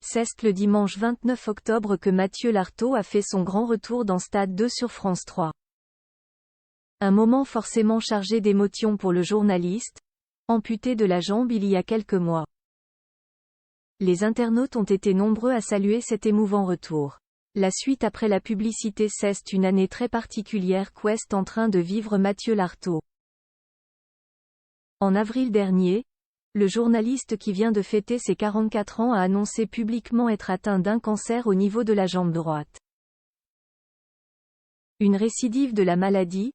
C'est le dimanche 29 octobre que Mathieu Lartaud a fait son grand retour dans Stade 2 sur France 3. Un moment forcément chargé d'émotions pour le journaliste, amputé de la jambe il y a quelques mois. Les internautes ont été nombreux à saluer cet émouvant retour. La suite après la publicité. C'est une année très particulière qu'est en train de vivre Mathieu Lartaud. En avril dernier, le journaliste qui vient de fêter ses 44 ans a annoncé publiquement être atteint d'un cancer au niveau de la jambe droite. Une récidive de la maladie,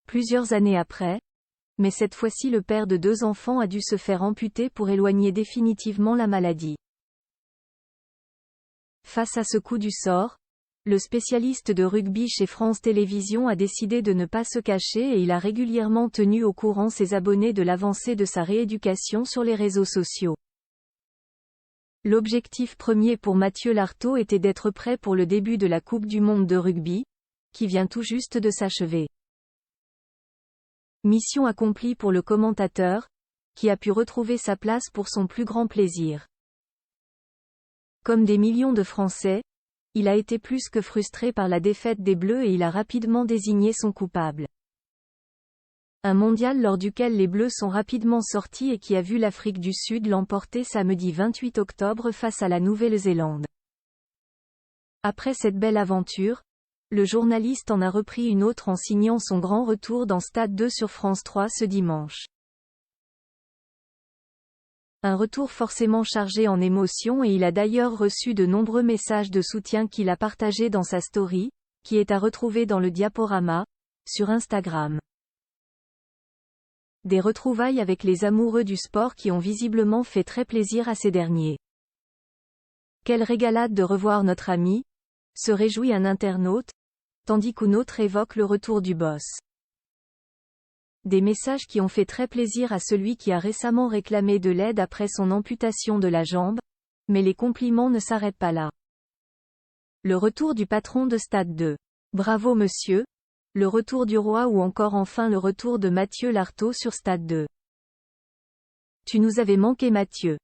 plusieurs années après, mais cette fois-ci le père de 2 enfants a dû se faire amputer pour éloigner définitivement la maladie. Face à ce coup du sort, le spécialiste de rugby chez France Télévisions a décidé de ne pas se cacher et il a régulièrement tenu au courant ses abonnés de l'avancée de sa rééducation sur les réseaux sociaux. L'objectif premier pour Mathieu Lartaud était d'être prêt pour le début de la Coupe du Monde de rugby, qui vient tout juste de s'achever. Mission accomplie pour le commentateur, qui a pu retrouver sa place pour son plus grand plaisir. Comme des millions de Français, il a été plus que frustré par la défaite des Bleus et il a rapidement désigné son coupable. Un mondial lors duquel les Bleus sont rapidement sortis et qui a vu l'Afrique du Sud l'emporter samedi 28 octobre face à la Nouvelle-Zélande. Après cette belle aventure, le journaliste en a repris une autre en signant son grand retour dans Stade 2 sur France 3 ce dimanche. Un retour forcément chargé en émotions et il a d'ailleurs reçu de nombreux messages de soutien qu'il a partagés dans sa story, qui est à retrouver dans le diaporama, sur Instagram. Des retrouvailles avec les amoureux du sport qui ont visiblement fait très plaisir à ces derniers. Quelle régalade de revoir notre ami, se réjouit un internaute, tandis qu'un autre évoque le retour du boss. Des messages qui ont fait très plaisir à celui qui a récemment réclamé de l'aide après son amputation de la jambe, mais les compliments ne s'arrêtent pas là. Le retour du patron de Stade 2. Bravo monsieur. Le retour du roi ou encore enfin le retour de Mathieu Lartaud sur Stade 2. Tu nous avais manqué Mathieu.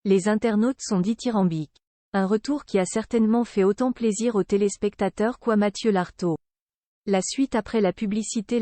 Les internautes sont dithyrambiques. Un retour qui a certainement fait autant plaisir aux téléspectateurs qu'à Mathieu Lartaud. La suite après la publicité.